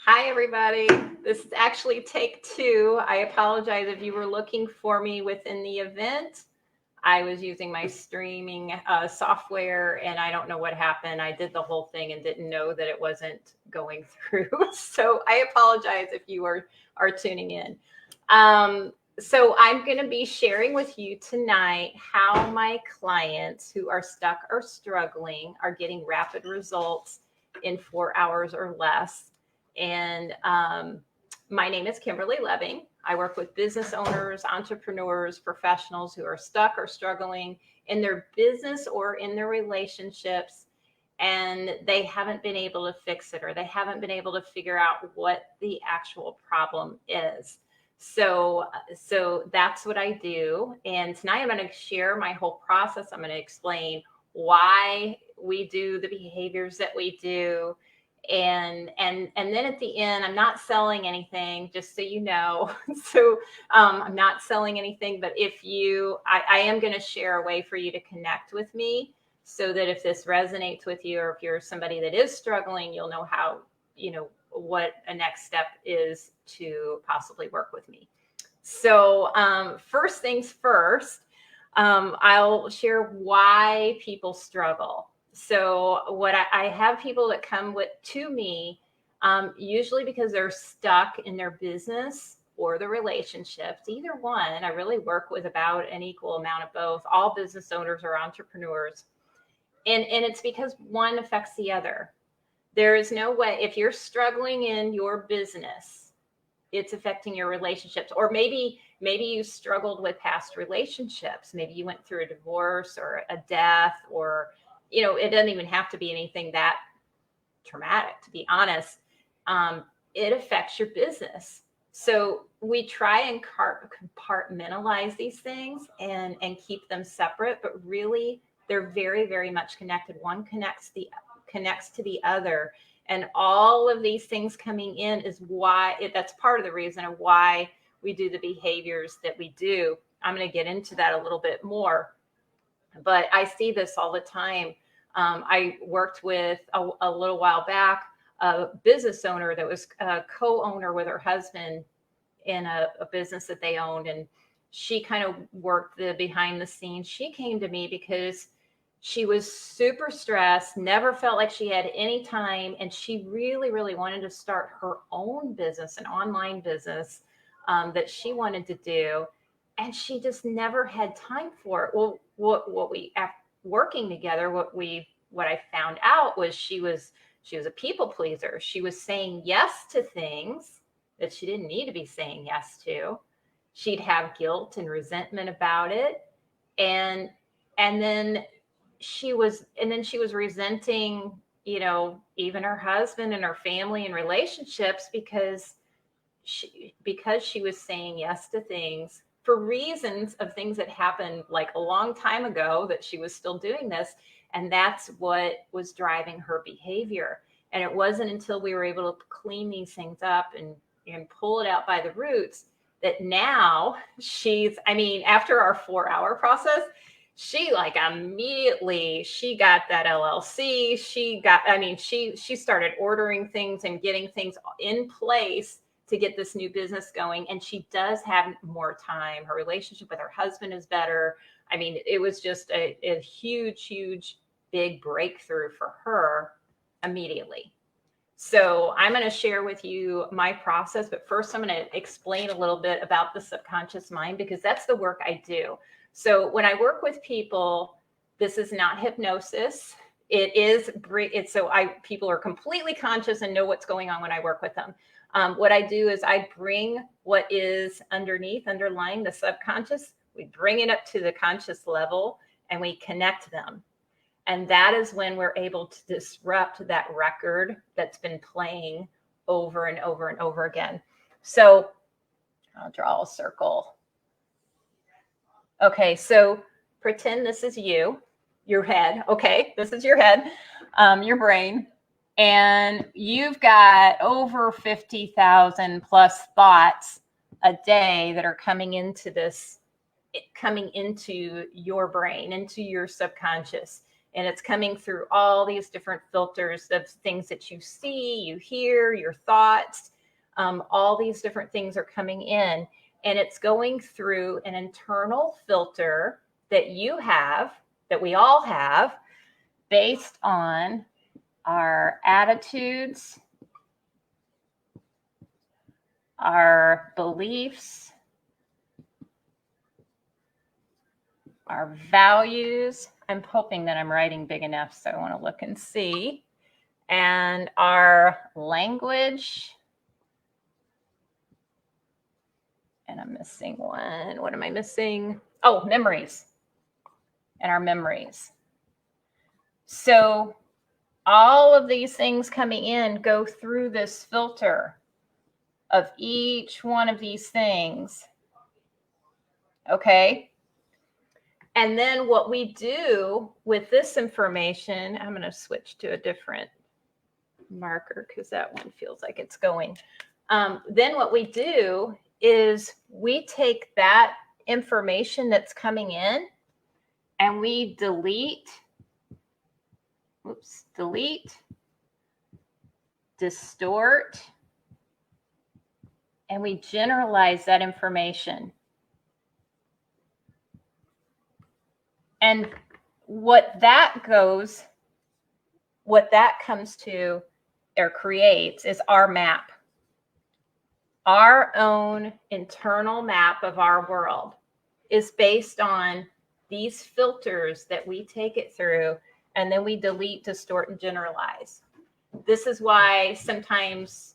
Hi, everybody. This is actually take two. I apologize if you were looking for me within the event. I was using my streaming software and I don't know what happened. I did the whole thing and didn't know that it wasn't going through. So I apologize if you are tuning in. So I'm going to be sharing with you tonight how my clients who are stuck or struggling are getting rapid results in 4 hours or less. And my name is Kimberly Lebbing. I work with business owners, entrepreneurs, professionals who are stuck or struggling in their business or in their relationships, and they haven't been able to fix it, or they haven't been able to figure out what the actual problem is. So that's what I do. And tonight I'm going to share my whole process. I'm going to explain why we do the behaviors that we do. And then at the end, I'm not selling anything, just so you know. So I'm not selling anything, but I am going to share a way for you to connect with me, so that if this resonates with you, or if you're somebody that is struggling, you'll know how, what a next step is to possibly work with me. So first things first, I'll share why people struggle. So what I have people that come to me, usually because they're stuck in their business or the relationships, either one. I really work with about an equal amount of both. All business owners or entrepreneurs. And it's because one affects the other. There is no way, if you're struggling in your business, it's affecting your relationships. Or maybe you struggled with past relationships. Maybe you went through a divorce or a death, or it doesn't even have to be anything that traumatic, to be honest. It affects your business. So we try and compartmentalize these things and keep them separate, but really they're very, very much connected. One connects to the other. And all of these things coming in is that's part of the reason of why we do the behaviors that we do. I'm going to get into that a little bit more, but I see this all the time. I worked with a little while back a business owner that was a co-owner with her husband in a business that they owned, and she kind of worked the behind the scenes. She came to me because she was super stressed, never felt like she had any time, and she really, really wanted to start her own business, an online business that she wanted to do, and she just never had time for it. Well, what we working together, what I found out was she was a people pleaser. She was saying yes to things that she didn't need to be saying yes to. She'd have guilt and resentment about it, and then she was resenting, even her husband and her family and relationships because she was saying yes to things for reasons of things that happened like a long time ago, that she was still doing this. And that's what was driving her behavior. And it wasn't until we were able to clean these things up and pull it out by the roots that now after our 4-hour process, she immediately got that LLC. She started ordering things and getting things in place to get this new business going. And she does have more time. Her relationship with her husband is better. It was just a huge, huge, big breakthrough for her immediately. So I'm going to share with you my process, but first I'm going to explain a little bit about the subconscious mind, because that's the work I do. So when I work with people, this is not hypnosis. People are completely conscious and know what's going on when I work with them. What I do is I bring what is underlying the subconscious, we bring it up to the conscious level and we connect them. And that is when we're able to disrupt that record that's been playing over and over and over again. So I'll draw a circle. Okay, so pretend this is your head. Okay, this is your head, your brain. And you've got over 50,000 plus thoughts a day that are coming into your brain, into your subconscious. And it's coming through all these different filters of things that you see, you hear, your thoughts. All these different things are coming in, and it's going through an internal filter that you have, that we all have, based on our attitudes, our beliefs, our values. I'm hoping that I'm writing big enough, so I want to look and see. And our language. And I'm missing one. What am I missing? Oh, memories. And our memories. So all of these things coming in go through this filter of each one of these things. Okay. And then what we do with this information, I'm going to switch to a different marker because that one feels like it's going. Then what we do is we take that information that's coming in and we delete, distort, and we generalize that information. And what that comes to or creates is our map. Our own internal map of our world is based on these filters that we take it through, and then we delete, distort, and generalize. This is why sometimes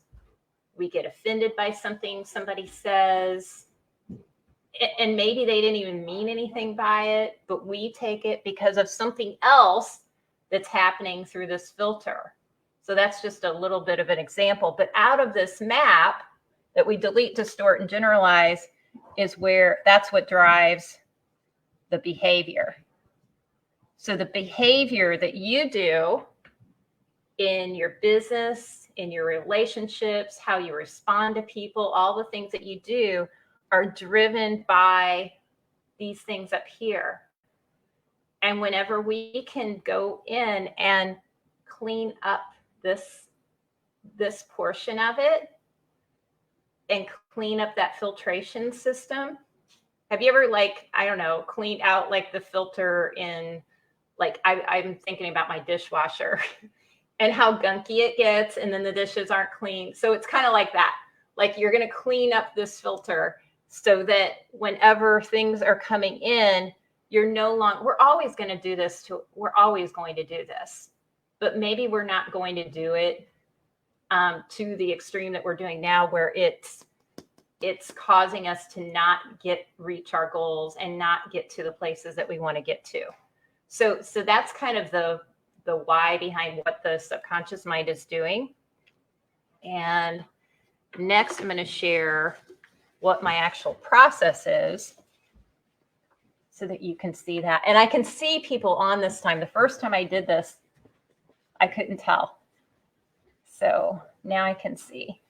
we get offended by something somebody says, and maybe they didn't even mean anything by it, but we take it because of something else that's happening through this filter. So that's just a little bit of an example. But out of this map that we delete, distort, and generalize that's what drives the behavior. So the behavior that you do in your business, in your relationships, how you respond to people, all the things that you do are driven by these things up here. And whenever we can go in and clean up this portion of it and clean up that filtration system. Have you ever cleaned out like the filter in, like I'm thinking about my dishwasher and how gunky it gets, and then the dishes aren't clean. So it's kind of like that. Like you're going to clean up this filter so that whenever things are coming in, we're always going to do this. We're always going to do this, but maybe we're not going to do it to the extreme that we're doing now, where it's causing us to not reach our goals and not get to the places that we want to get to. So that's kind of the why behind what the subconscious mind is doing. And next, I'm going to share what my actual process is so that you can see that. And I can see people on this time. The first time I did this, I couldn't tell. So now I can see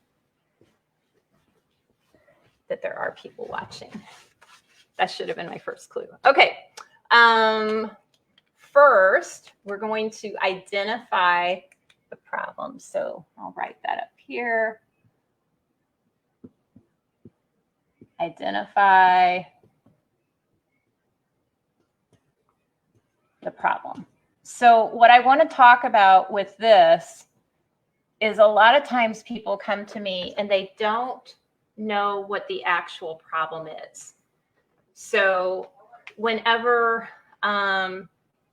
that there are people watching. That should have been my first clue. Okay. First, we're going to identify the problem. So I'll write that up here. Identify the problem. So what I want to talk about with this is a lot of times people come to me and they don't know what the actual problem is. So whenever,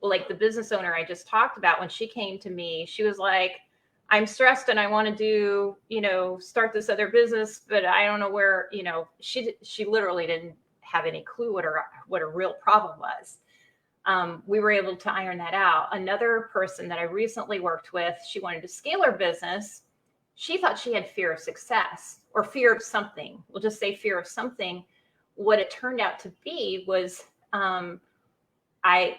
like the business owner I just talked about, when she came to me, she was like, I'm stressed and I want to do, start this other business, but I don't know where, she literally didn't have any clue what a real problem was. We were able to iron that out. Another person that I recently worked with, she wanted to scale her business. She thought she had fear of success or fear of something. We'll just say fear of something. What it turned out to be was, I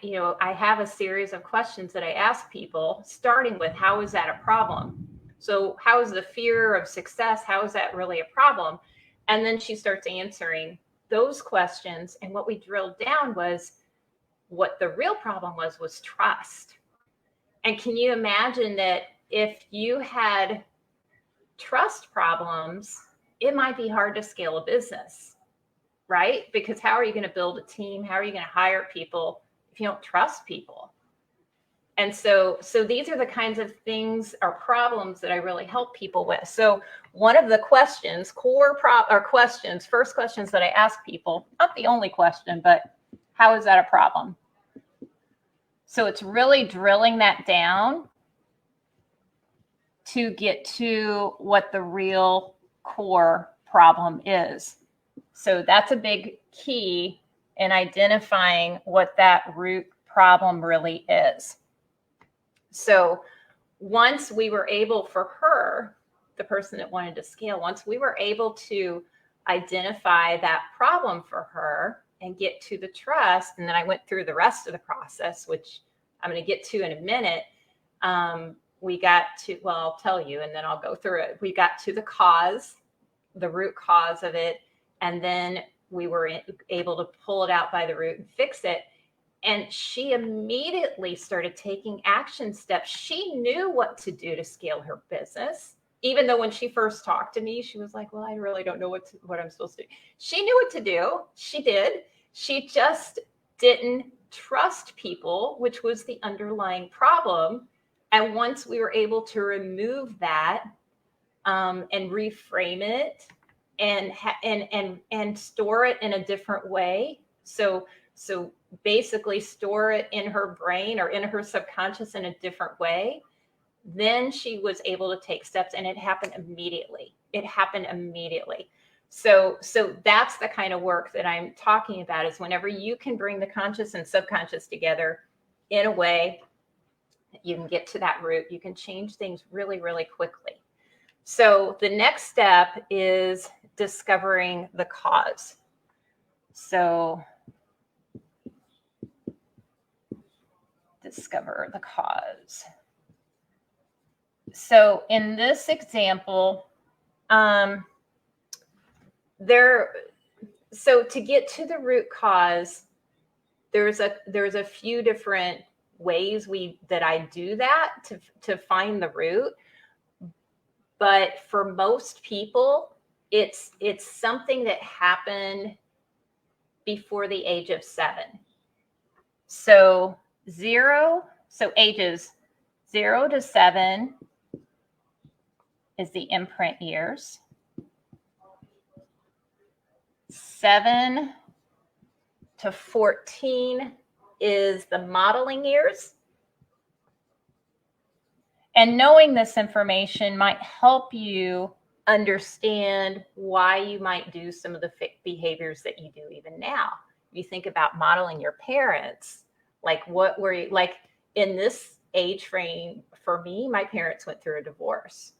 have a series of questions that I ask people, starting with, how is that a problem? So how is the fear of success? How is that really a problem? And then she starts answering those questions. And what we drilled down was what the real problem was trust. And can you imagine that if you had trust problems, it might be hard to scale a business, right? Because how are you going to build a team? How are you going to hire people if you don't trust people? And so these are the kinds of things or problems that I really help people with. So one of the questions, first questions that I ask people, not the only question, but how is that a problem? So it's really drilling that down to get to what the real core problem is. So that's a big key in identifying what that root problem really is. So once we were able, for her, the person that wanted to scale, once we were able to identify that problem for her and get to the trust, and then I went through the rest of the process, which I'm going to get to in a minute. We got to, well, I'll tell you, and then I'll go through it. We got to the cause, the root cause of it, and then we were able to pull it out by the root and fix it. And she immediately started taking action steps. She knew what to do to scale her business. Even though when she first talked to me, she was like, well, I really don't know what I'm supposed to do. She knew what to do. She did. She just didn't trust people, which was the underlying problem. And once we were able to remove that and reframe it and store it in a different way. So basically store it in her brain or in her subconscious in a different way, then she was able to take steps, and it happened immediately. So that's the kind of work that I'm talking about, is whenever you can bring the conscious and subconscious together in a way that you can get to that root, you can change things really, really quickly. So the next step is discovering the cause. So discover the cause. So in this example, so to get to the root cause, there's a few different ways that I do that to find the root. But for most people, it's something that happened before the age of 7. So ages 0 to 7 is the imprint years. 7 to 14 is the modeling years. And knowing this information might help you understand why you might do some of the behaviors that you do even now. You think about modeling your parents, like what were you, like in this age frame, for me, my parents went through a divorce.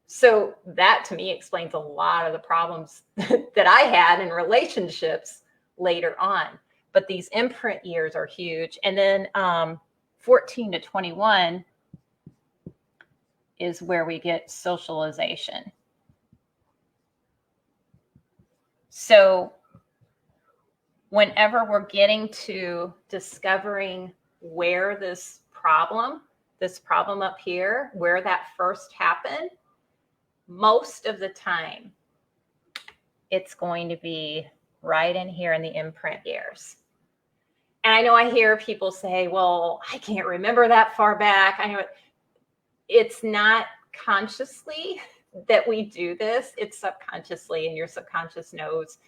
So that to me explains a lot of the problems that I had in relationships later on. But these imprint years are huge. And then 14 to 21 is where we get socialization. So whenever we're getting to discovering where this problem up here, where that first happened, most of the time, it's going to be right in here in the imprint years. And I know I hear people say, well, I can't remember that far back. I know it's not consciously that we do this. It's subconsciously, and your subconscious knows.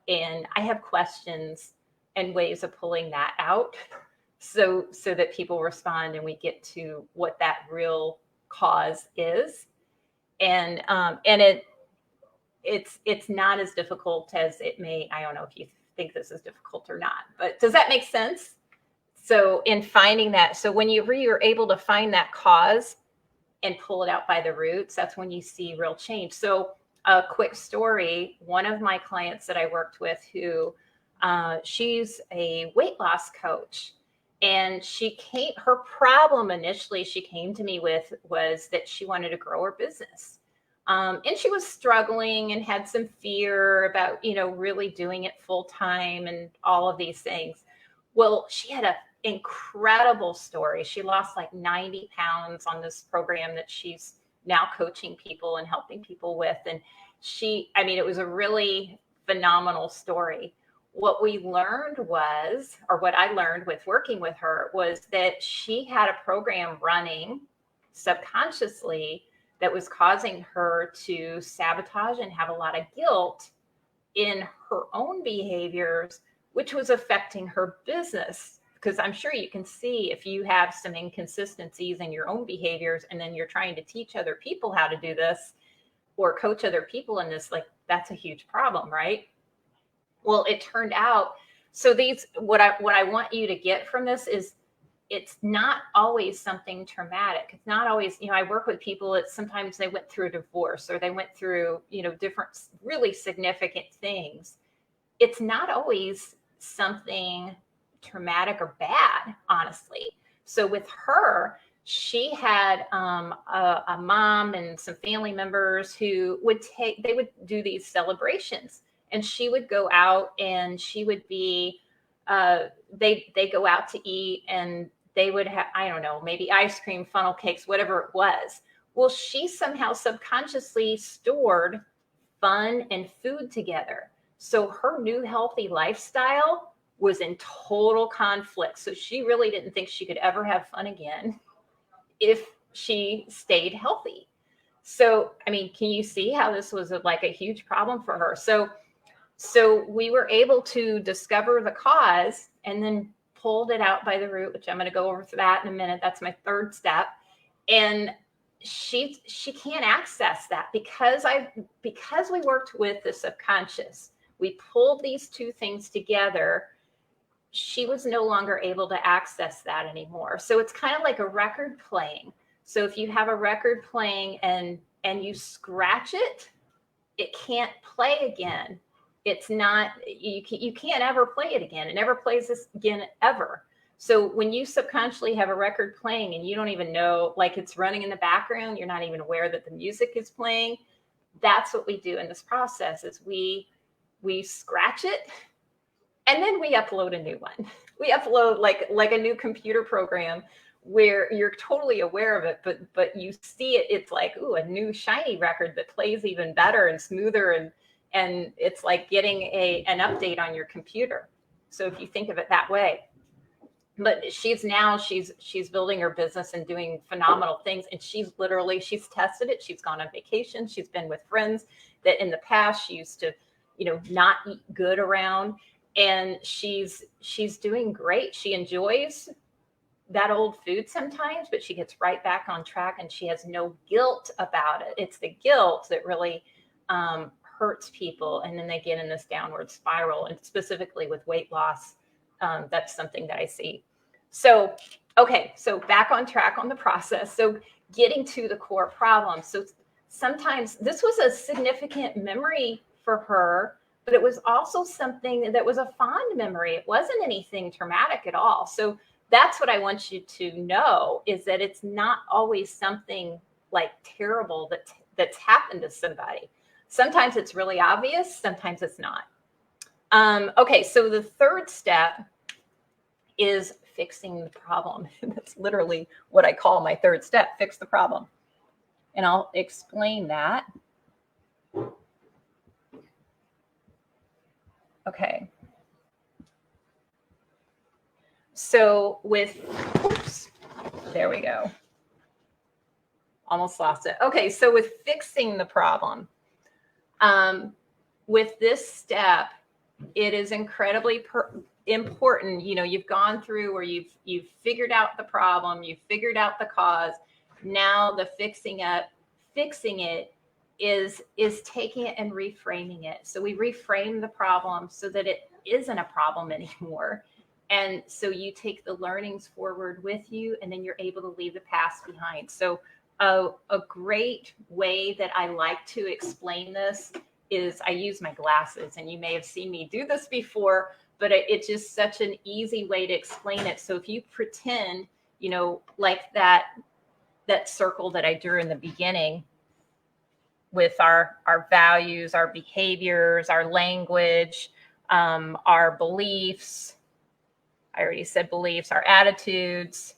And I have questions and ways of pulling that out so that people respond and we get to what that real cause is. And it's not as difficult as it may. I don't know if you think this is difficult or not, but does that make sense? So in finding that, so when you're able to find that cause and pull it out by the roots, that's when you see real change. So a quick story, one of my clients that I worked with who she's a weight loss coach, and her problem initially she came to me with was that she wanted to grow her business. And she was struggling and had some fear about, really doing it full time and all of these things. Well, she had a incredible story. She lost like 90 pounds on this program that she's now coaching people and helping people with. And it was a really phenomenal story. What we learned was, or what I learned with working with her, was that she had a program running subconsciously that was causing her to sabotage and have a lot of guilt in her own behaviors, which was affecting her business. Because I'm sure you can see if you have some inconsistencies in your own behaviors and then you're trying to teach other people how to do this or coach other people in this, like that's a huge problem, right? Well, it turned out, so what I want you to get from this is it's not always something traumatic. It's not always, I work with people that sometimes they went through a divorce or they went through, different really significant things. It's not always something traumatic or bad, honestly. So with her, she had a mom and some family members who they would do these celebrations, and she would go out and she would be, they go out to eat and they would have, I don't know, maybe ice cream, funnel cakes, whatever it was. Well, she somehow subconsciously stored fun and food together. So her new healthy lifestyle was in total conflict. So she really didn't think she could ever have fun again if she stayed healthy. So, can you see how this was like a huge problem for her? So we were able to discover the cause and then pulled it out by the root, which I'm going to go over for that in a minute. That's my third step. And she can't access that because we worked with the subconscious. We pulled these two things together. She was no longer able to access that anymore. So it's kind of like a record playing. So if you have a record playing and you scratch it, it can't play again. It's not, you can't ever play it again. It never plays this again ever. So when you subconsciously have a record playing and you don't even know, like it's running in the background, you're not even aware that the music is playing. That's what we do in this process is we scratch it and then we upload a new one. We upload like a new computer program where you're totally aware of it, but you see it, it's like, ooh, a new shiny record that plays even better and smoother, and it's like getting an update on your computer. So if you think of it that way. But she's building her business and doing phenomenal things. And she's tested it. She's gone on vacation. She's been with friends that in the past she used to, not eat good around. And she's doing great. She enjoys that old food sometimes, but she gets right back on track and she has no guilt about it. It's the guilt that really hurts people. And then they get in this downward spiral, and specifically with weight loss. That's something that I see. So, okay, so back on track on the process. So getting to the core problem. So sometimes this was a significant memory for her, but it was also something that was a fond memory. It wasn't anything traumatic at all. So that's what I want you to know, is that it's not always something like terrible that's happened to somebody. Sometimes it's really obvious. Sometimes it's not. Okay, so the third step is fixing the problem. That's literally what I call my third step, fix the problem. And I'll explain that. Okay. So there we go. Almost lost it. Okay, so with fixing the problem, with this step, it is incredibly important. You've gone through where you've figured out the problem, you've figured out the cause. Now the fixing it is taking it and reframing it. So we reframe the problem so that it isn't a problem anymore. And so you take the learnings forward with you, and then you're able to leave the past behind. So a great way that I like to explain this is I use my glasses, and you may have seen me do this before, but it's just such an easy way to explain it. So if you pretend, like that circle that I drew in the beginning with our values, our behaviors, our language, our beliefs, I already said beliefs, our attitudes,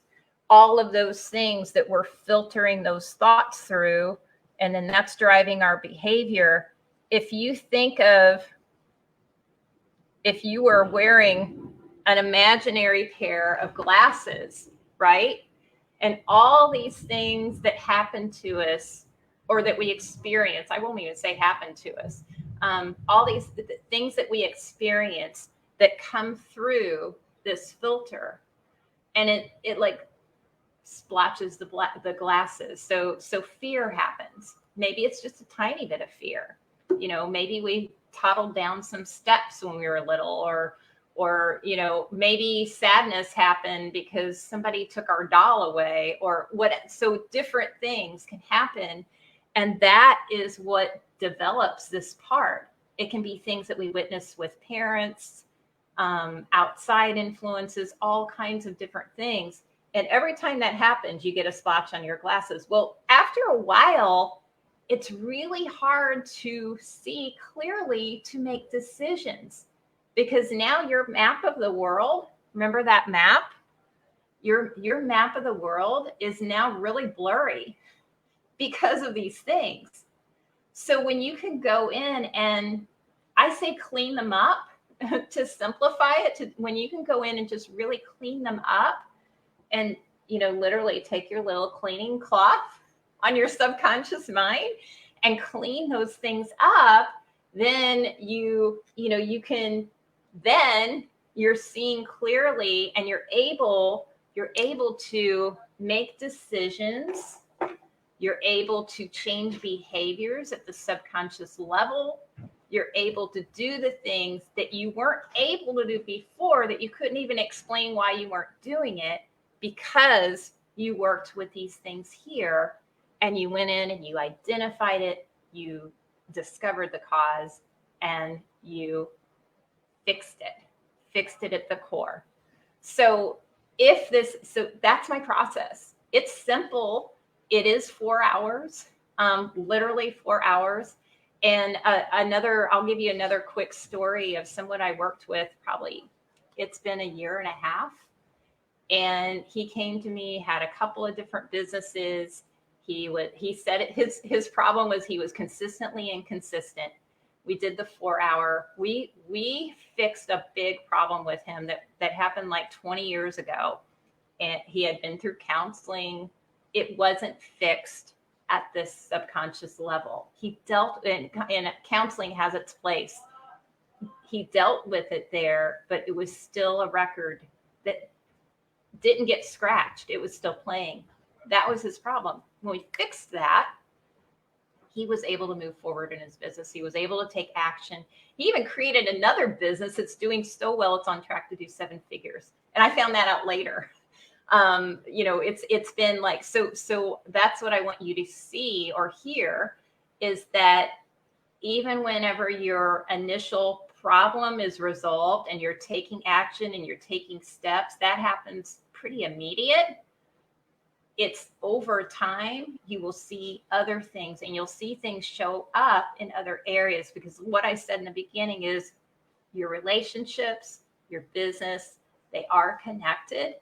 all of those things that we're filtering those thoughts through. And then that's driving our behavior. If you think of, if you were wearing an imaginary pair of glasses, right? And all these things that happen to us or that we experience, I won't even say happen to us, all these things that we experience that come through this filter, and it like splotches the glasses. So fear happens. Maybe it's just a tiny bit of fear. You know, maybe we toddled down some steps when we were little, or you know, maybe sadness happened because somebody took our doll away, or what. So different things can happen, and that is what develops this part. It can be things that we witness with parents, outside influences, all kinds of different things. And every time that happens, you get a splotch on your glasses. Well, after a while, it's really hard to see clearly to make decisions, because now your map of the world, remember that map? Your map of the world is now really blurry because of these things. So when you can go in and, I say clean them up to simplify it, when you can go in and just really clean them up, and, you know, literally take your little cleaning cloth on your subconscious mind and clean those things up, then you can, then you're seeing clearly, and you're able to make decisions. You're able to change behaviors at the subconscious level. You're able to do the things that you weren't able to do before, that you couldn't even explain why you weren't doing it, because you worked with these things here, and you went in and you identified it, you discovered the cause, and you fixed it at the core. So that's my process. It's simple. It is 4 hours, literally 4 hours. And I'll give you another quick story of someone I worked with. Probably it's been a year and a half. And he came to me, had a couple of different businesses. He said his problem was he was consistently inconsistent. We did the 4 hour. We fixed a big problem with him that happened like 20 years ago. And he had been through counseling. It wasn't fixed at this subconscious level. He dealt in counseling has its place. He dealt with it there, but it was still a record that didn't get scratched. It was still playing. That was his problem. When we fixed that, he was able to move forward in his business. He was able to take action. He even created another business that's doing so well, it's on track to do 7 figures. And I found that out later. It's been like, so that's what I want you to see or hear, is that even whenever your initial problem is resolved and you're taking action and you're taking steps, that happens pretty immediate. It's over time, you will see other things, and you'll see things show up in other areas, because what I said in the beginning is your relationships, your business, they are connected.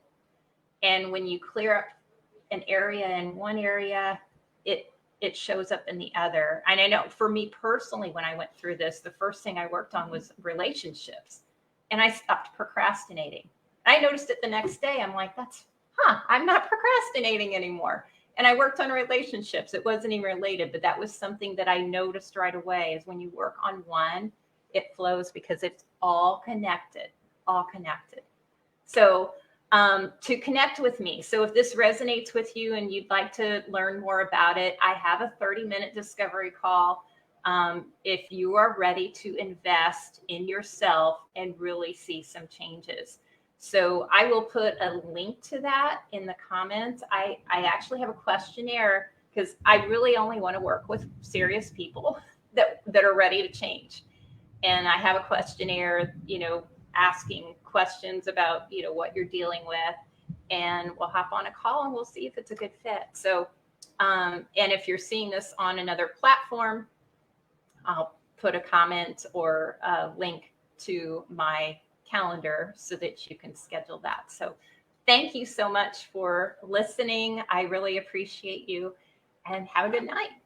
And when you clear up an area in one area, it shows up in the other. And I know for me personally, when I went through this, the first thing I worked on was relationships, and I stopped procrastinating. I noticed it the next day. I'm like, I'm not procrastinating anymore. And I worked on relationships. It wasn't even related, but that was something that I noticed right away, is when you work on one, it flows, because it's all connected. So to connect with me. So if this resonates with you and you'd like to learn more about it, I have a 30-minute discovery call. If you are ready to invest in yourself and really see some changes. So I will put a link to that in the comments. I actually have a questionnaire, because I really only want to work with serious people that are ready to change. And I have a questionnaire, asking questions about, what you're dealing with, and we'll hop on a call and we'll see if it's a good fit. So, and if you're seeing this on another platform, I'll put a comment or a link to my calendar so that you can schedule that. So thank you so much for listening. I really appreciate you, and have a good night.